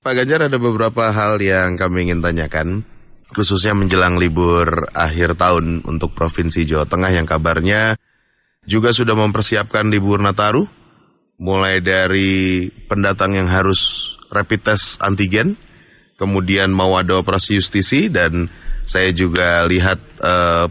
Pak Ganjar, ada beberapa hal yang kami ingin tanyakan, khususnya menjelang libur akhir tahun untuk Provinsi Jawa Tengah yang kabarnya juga sudah mempersiapkan libur Nataru, mulai dari pendatang yang harus rapid test antigen, kemudian mau ada operasi justisi, dan saya juga lihat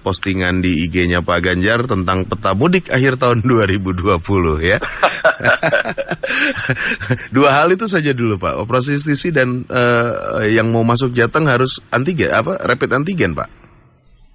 postingan di IG-nya Pak Ganjar tentang peta mudik akhir tahun 2020 ya. Dua hal itu saja dulu Pak, operasi justisi dan yang mau masuk Jateng harus antigen, rapid antigen Pak.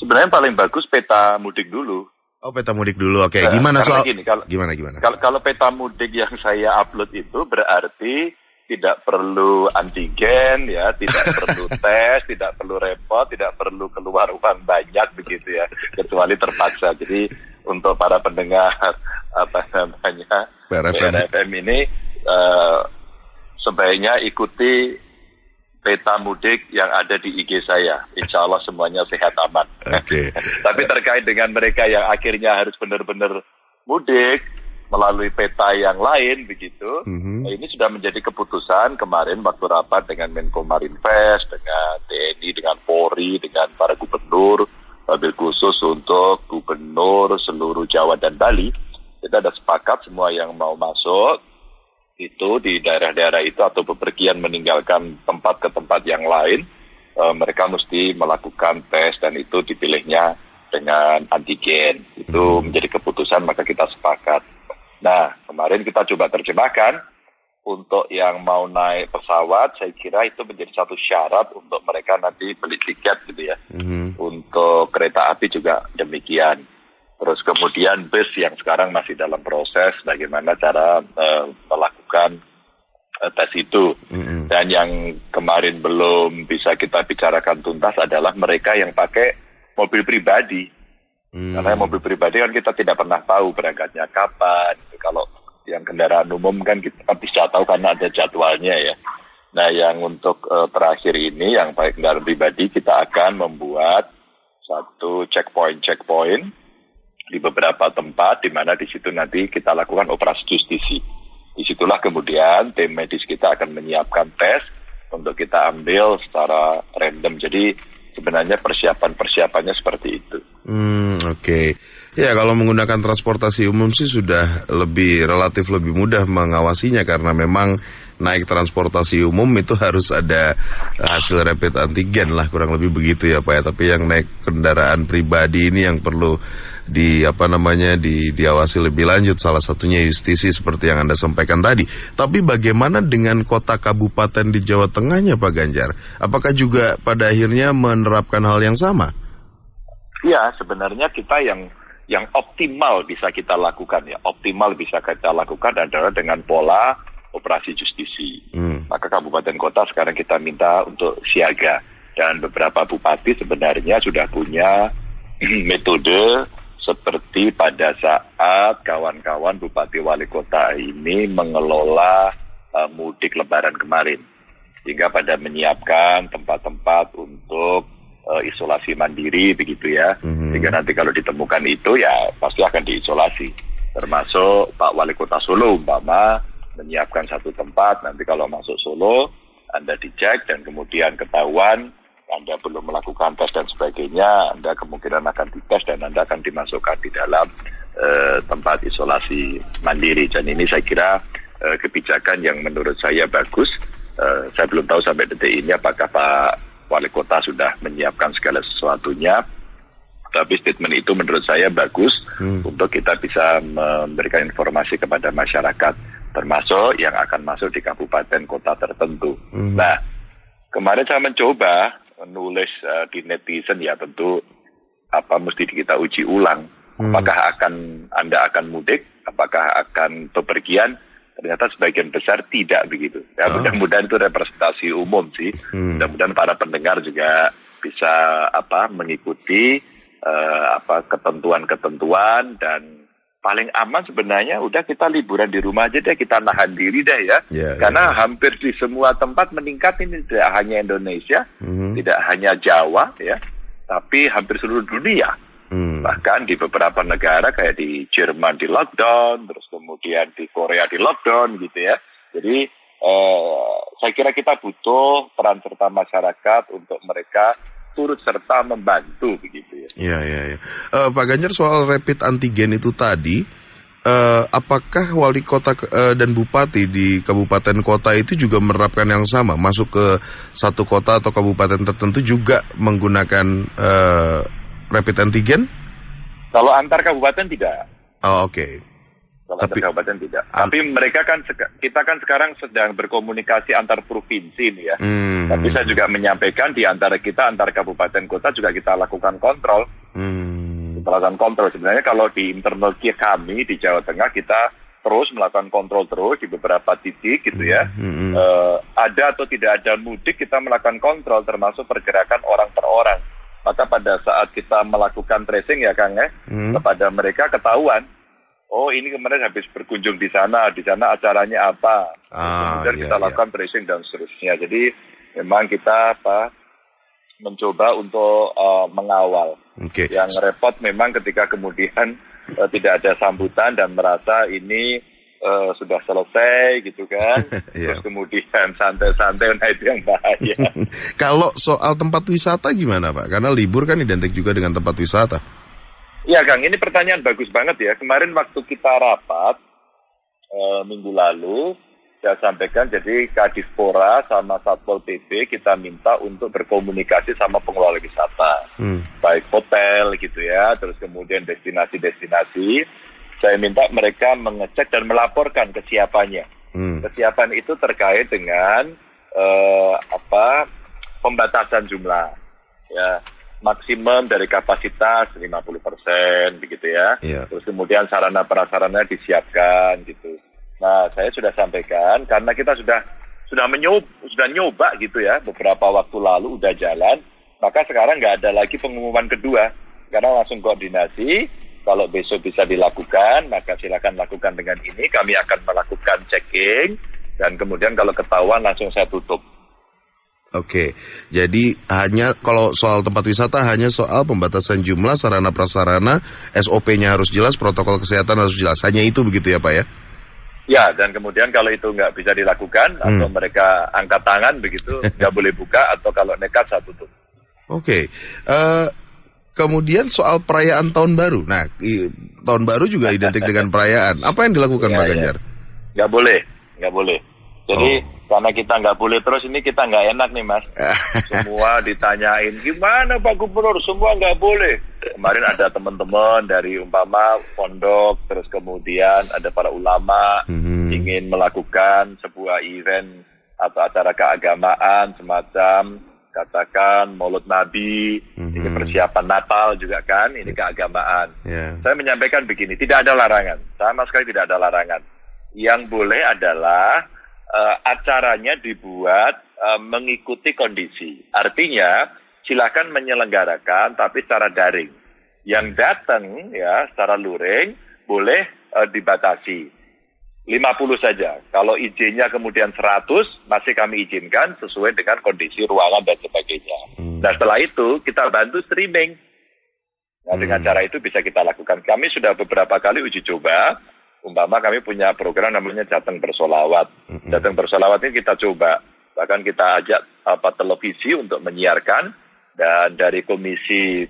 Sebenarnya paling bagus peta mudik dulu. Oh, peta mudik dulu, oke. Gimana soal gini, gimana? Kalau peta mudik yang saya upload itu berarti tidak perlu antigen, ya, tidak perlu tes, tidak perlu repot, tidak perlu keluar uang banyak begitu ya, kecuali terpaksa. Jadi untuk para pendengar PRFM ini sebaiknya ikuti peta mudik yang ada di IG saya. Insya Allah semuanya sehat aman. Okay. Tapi terkait dengan mereka yang akhirnya harus benar-benar mudik melalui peta yang lain begitu, ini sudah menjadi keputusan kemarin waktu rapat dengan Menko Marinvest, dengan TNI, dengan Polri, dengan para gubernur, wabil khusus untuk gubernur seluruh Jawa dan Bali. Kita ada sepakat semua yang mau masuk itu di daerah-daerah itu atau bepergian meninggalkan tempat ke tempat yang lain, mereka mesti melakukan tes dan itu dipilihnya dengan antigen. Itu menjadi keputusan, maka kita sepakat. Nah, kemarin kita coba terjemahkan untuk yang mau naik pesawat, saya kira itu menjadi satu syarat untuk mereka nanti beli tiket gitu ya. Untuk kereta api juga demikian. Terus kemudian bus yang sekarang masih dalam proses bagaimana cara melakukan tes itu. Dan yang kemarin belum bisa kita bicarakan tuntas adalah mereka yang pakai mobil pribadi. Karena mobil pribadi kan kita tidak pernah tahu berangkatnya kapan. Kalau yang kendaraan umum kan kita bisa tahu karena ada jadwalnya ya. Nah, yang untuk terakhir ini yang pakai kendaraan pribadi kita akan membuat satu checkpoint di beberapa tempat di mana di situ nanti kita lakukan operasi justisi. Disitulah kemudian tim medis kita akan menyiapkan tes untuk kita ambil secara random. Jadi sebenarnya persiapannya seperti itu. Oke. Ya, kalau menggunakan transportasi umum sih sudah relatif lebih mudah mengawasinya karena memang naik transportasi umum itu harus ada hasil rapid antigen lah, kurang lebih begitu ya Pak ya. Tapi yang naik kendaraan pribadi ini yang perlu diawasi lebih lanjut, salah satunya justisi seperti yang Anda sampaikan tadi. Tapi bagaimana dengan kota kabupaten di Jawa Tengahnya Pak Ganjar? Apakah juga pada akhirnya menerapkan hal yang sama? Ya, sebenarnya kita yang optimal bisa kita lakukan ya. Optimal bisa kita lakukan adalah dengan pola operasi justisi. Maka kabupaten kota sekarang kita minta untuk siaga. Dan beberapa bupati sebenarnya sudah punya metode seperti pada saat kawan-kawan bupati wali kota ini mengelola mudik lebaran kemarin. Sehingga pada menyiapkan tempat-tempat untuk isolasi mandiri begitu ya. Sehingga nanti kalau ditemukan itu ya pasti akan diisolasi. Termasuk Pak Wali Kota Solo umpama menyiapkan satu tempat, nanti kalau masuk Solo Anda dicek dan kemudian ketahuan Anda belum melakukan tes dan sebagainya, Anda kemungkinan akan dites dan Anda akan dimasukkan di dalam tempat isolasi mandiri. Dan ini saya kira kebijakan yang menurut saya bagus. Saya belum tahu sampai detik ini apakah Pak Wali Kota sudah menyiapkan segala sesuatunya, tapi statement itu menurut saya bagus untuk kita bisa memberikan informasi kepada masyarakat, termasuk yang akan masuk di kabupaten kota tertentu. Nah, kemarin saya mencoba menulis di netizen ya, tentu mesti kita uji ulang. Apakah Anda akan mudik, apakah akan bepergian? Ternyata sebagian besar tidak begitu. Ya, mudah-mudahan itu representasi umum sih. Mudah-mudahan para pendengar juga bisa mengikuti ketentuan-ketentuan, dan paling aman sebenarnya udah kita liburan di rumah aja deh, kita nahan diri deh ya. Karena hampir di semua tempat meningkat ini, tidak hanya Indonesia, tidak hanya Jawa ya, tapi hampir seluruh dunia. Bahkan di beberapa negara kayak di Jerman di lockdown, terus kemudian di Korea di lockdown gitu ya. Jadi saya kira kita butuh peran serta masyarakat untuk mereka turut serta membantu begitu ya. Iya. Pak Ganjar, soal rapid antigen itu tadi, apakah wali kota dan bupati di kabupaten kota itu juga menerapkan yang sama, masuk ke satu kota atau kabupaten tertentu juga menggunakan rapid antigen? Kalau antar kabupaten tidak. Oh, oke. Kalau antar kabupaten tidak. Tapi mereka kan, kita kan sekarang sedang berkomunikasi antar provinsi nih ya. Tapi saya juga menyampaikan di antara kita, antar kabupaten kota juga kita lakukan kontrol. Kita lakukan kontrol. Sebenarnya kalau di internal kami di Jawa Tengah, kita terus melakukan kontrol terus di beberapa titik gitu ya. Ada atau tidak ada mudik, kita melakukan kontrol termasuk pergerakan orang per orang. Maka pada saat kita melakukan tracing ya Kang kepada mereka ketahuan, oh ini kemarin habis berkunjung di sana acaranya apa. Kemudian kita lakukan tracing dan seterusnya. Jadi memang kita mencoba untuk mengawal. Okay. Yang repot memang ketika kemudian tidak ada sambutan dan merasa ini sudah selesai gitu kan. Terus kemudian santai-santai, nah itu yang bahaya. Kalau soal tempat wisata gimana Pak? Karena libur kan identik juga dengan tempat wisata. Iya Kang, ini pertanyaan bagus banget ya. Kemarin waktu kita rapat minggu lalu, saya sampaikan jadi Kadispora sama Satpol PP kita minta untuk berkomunikasi sama pengelola wisata. Baik hotel gitu ya, terus kemudian destinasi-destinasi. Saya minta mereka mengecek dan melaporkan kesiapannya. Kesiapan itu terkait dengan pembatasan jumlah. Ya, maksimum dari kapasitas 50% begitu ya. Terus kemudian sarana prasarana disiapkan gitu. Nah, saya sudah sampaikan karena kita sudah nyoba gitu ya beberapa waktu lalu udah jalan, maka sekarang nggak ada lagi pengumuman kedua karena langsung koordinasi. Kalau besok bisa dilakukan, maka silakan lakukan dengan ini. Kami akan melakukan checking dan kemudian kalau ketahuan langsung saya tutup. Oke, jadi hanya kalau soal tempat wisata hanya soal pembatasan jumlah, sarana prasarana, SOP-nya harus jelas, protokol kesehatan harus jelas. Hanya itu begitu ya Pak ya? Ya, dan kemudian kalau itu nggak bisa dilakukan atau mereka angkat tangan begitu, nggak boleh buka atau kalau nekat saya tutup. Oke. Kemudian soal perayaan Tahun Baru. Nah, Tahun Baru juga identik dengan perayaan. Apa yang dilakukan Pak Ganjar? Nggak boleh. Jadi karena kita nggak boleh terus ini kita nggak enak nih Mas. Semua ditanyain, gimana Pak Gubernur? Semua nggak boleh. Kemarin ada teman-teman dari umpama pondok, terus kemudian ada para ulama ingin melakukan sebuah event atau acara keagamaan semacam katakan Maulid Nabi, ini persiapan Natal juga kan, ini keagamaan. Saya menyampaikan begini, tidak ada larangan, sama sekali tidak ada larangan. Yang boleh adalah acaranya dibuat mengikuti kondisi. Artinya, silakan menyelenggarakan tapi secara daring. Yang datang ya secara luring boleh dibatasi. 50 saja. Kalau izinnya kemudian 100, masih kami izinkan sesuai dengan kondisi ruangan dan sebagainya. Nah setelah itu kita bantu streaming. Nah dengan cara itu bisa kita lakukan. Kami sudah beberapa kali uji coba. Umpama kami punya program namanya Jateng Bersolawat. Jateng Bersolawat ini kita coba. Bahkan kita ajak televisi untuk menyiarkan. Dan dari komisi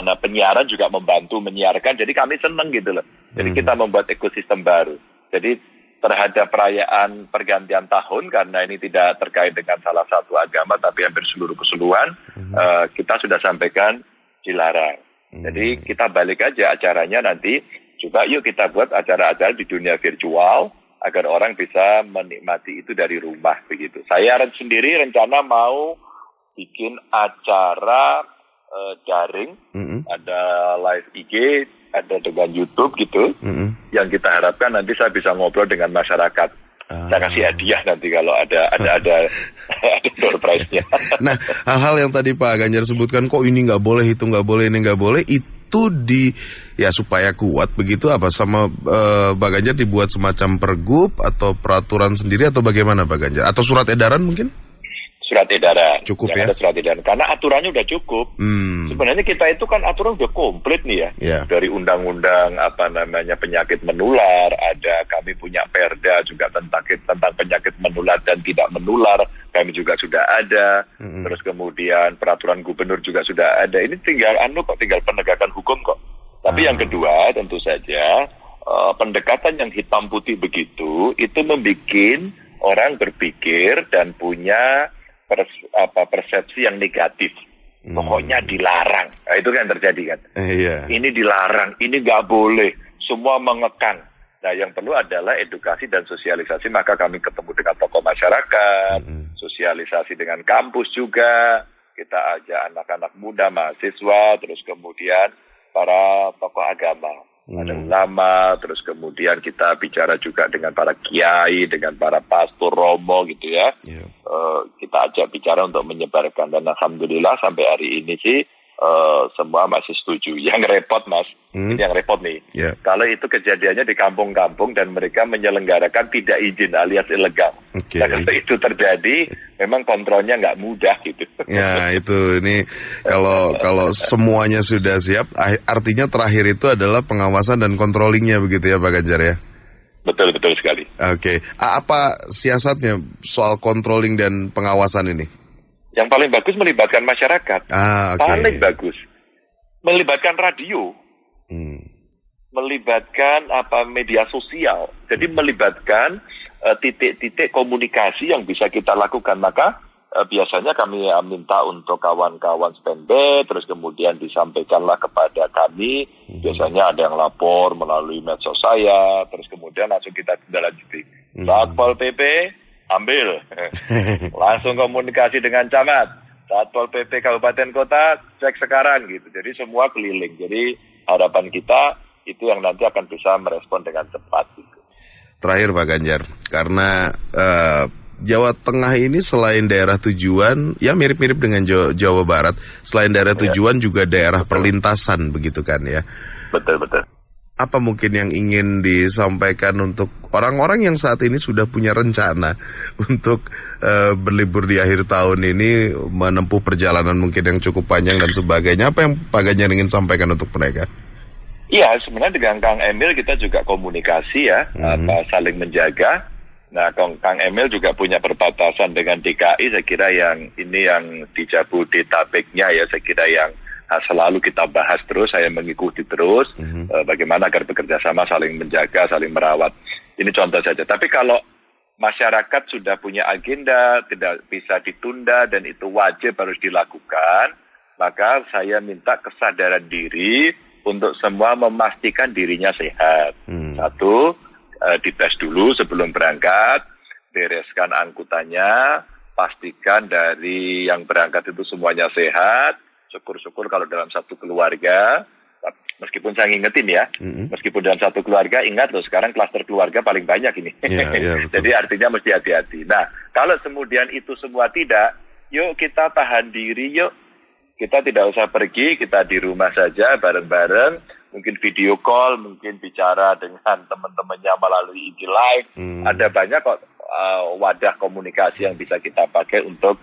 penyiaran juga membantu menyiarkan. Jadi kami senang gitu loh. Jadi kita membuat ekosistem baru. Jadi terhadap perayaan pergantian tahun, karena ini tidak terkait dengan salah satu agama, tapi hampir seluruh keseluruhan, kita sudah sampaikan dilarang. Jadi kita balik aja acaranya nanti, coba yuk kita buat acara-acara di dunia virtual, agar orang bisa menikmati itu dari rumah begitu. Saya sendiri rencana mau bikin acara daring, ada live IG, ada dengan YouTube gitu, yang kita harapkan nanti saya bisa ngobrol dengan masyarakat. Saya kasih hadiah nanti kalau ada door prize-nya. Nah, hal-hal yang tadi Pak Ganjar sebutkan, kok ini nggak boleh, itu nggak boleh, ini nggak boleh, itu ya supaya kuat begitu apa sama Pak Ganjar dibuat semacam pergub atau peraturan sendiri atau bagaimana Pak Ganjar? Atau surat edaran mungkin? Surat edaran. Cukup ya? Ada surat edaran. Karena aturannya udah cukup. Sebenarnya kita itu kan aturan udah komplit nih ya. Dari undang-undang penyakit menular, ada kami punya Perda juga tentang penyakit menular dan tidak menular, kami juga sudah ada. Terus kemudian peraturan gubernur juga sudah ada. Ini tinggal tinggal penegakan hukum kok. Tapi yang kedua tentu saja pendekatan yang hitam putih begitu itu membuat orang berpikir dan punya persepsi yang negatif. Pokoknya dilarang. Nah, itu kan terjadi kan. Iya. Ini dilarang, ini nggak boleh. Semua mengekang. Nah, yang perlu adalah edukasi dan sosialisasi. Maka kami ketemu dengan tokoh masyarakat, sosialisasi dengan kampus juga. Kita ajak anak-anak muda, mahasiswa, terus kemudian para tokoh agama. Ada ulama, terus kemudian kita bicara juga dengan para kiai, dengan para pastor romo gitu ya. Kita ajak bicara untuk menyebarkan, dan alhamdulillah sampai hari ini sih semua masih setuju. Yang repot Mas, ini yang repot nih. Kalau itu kejadiannya di kampung-kampung dan mereka menyelenggarakan tidak izin alias ilegal. Nah, kalau itu terjadi, memang kontrolnya nggak mudah gitu. Ya itu, ini kalau semuanya sudah siap, artinya terakhir itu adalah pengawasan dan controllingnya begitu ya Pak Ganjar ya? Betul sekali. Oke. Apa siasatnya soal controlling dan pengawasan ini? Yang paling bagus melibatkan masyarakat. Paling bagus. Melibatkan radio. Melibatkan media sosial. Jadi melibatkan titik-titik komunikasi yang bisa kita lakukan. Maka biasanya kami minta untuk kawan-kawan standby, terus kemudian disampaikanlah kepada kami. Biasanya ada yang lapor melalui medsos saya, terus kemudian langsung kita tindak-lanjuti. Satpol PP ambil, langsung komunikasi dengan camat, Satpol PP Kabupaten Kota cek sekarang gitu. Jadi semua keliling. Jadi harapan kita itu yang nanti akan bisa merespon dengan cepat gitu. Terakhir Pak Ganjar, karena Jawa Tengah ini selain daerah tujuan, ya mirip-mirip dengan Jawa Barat, selain daerah tujuan juga daerah perlintasan begitu kan ya? Betul. Apa mungkin yang ingin disampaikan untuk orang-orang yang saat ini sudah punya rencana untuk berlibur di akhir tahun ini, menempuh perjalanan mungkin yang cukup panjang dan sebagainya? Apa yang Pak Ganjar ingin sampaikan untuk mereka? Iya, sebenarnya dengan Kang Emil kita juga komunikasi ya, saling menjaga. Nah, Kang Emil juga punya perbatasan dengan DKI, saya kira yang di Jabodetabeknya ya, saya kira yang selalu kita bahas terus, saya mengikuti terus, bagaimana agar bekerja sama, saling menjaga, saling merawat. Ini contoh saja. Tapi kalau masyarakat sudah punya agenda, tidak bisa ditunda, dan itu wajib harus dilakukan, maka saya minta kesadaran diri untuk semua memastikan dirinya sehat. Satu, dites dulu sebelum berangkat, bereskan angkutannya, pastikan dari yang berangkat itu semuanya sehat. Syukur-syukur kalau dalam satu keluarga, meskipun saya ngingetin ya, meskipun dalam satu keluarga, ingat loh sekarang klaster keluarga paling banyak ini. Jadi artinya mesti hati-hati. Nah, kalau kemudian itu semua tidak, yuk kita tahan diri, yuk. Kita tidak usah pergi, kita di rumah saja bareng-bareng, mungkin video call, mungkin bicara dengan teman-temannya melalui IG Live. Ada banyak kok wadah komunikasi yang bisa kita pakai untuk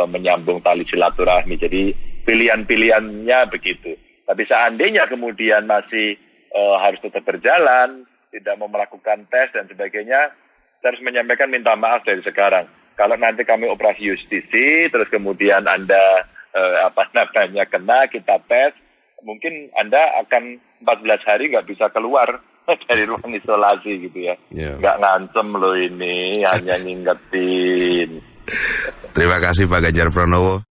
menyambung tali silaturahmi. Jadi pilihan-pilihannya begitu. Tapi seandainya kemudian masih harus tetap berjalan, tidak mau melakukan tes dan sebagainya, saya harus menyampaikan minta maaf dari sekarang. Kalau nanti kami operasi justisi, terus kemudian Anda kena, kita tes, mungkin Anda akan 14 hari nggak bisa keluar dari ruang isolasi gitu ya. Nggak ngancem loh ini, hanya ngingetin. Terima kasih Pak Ganjar Pranowo.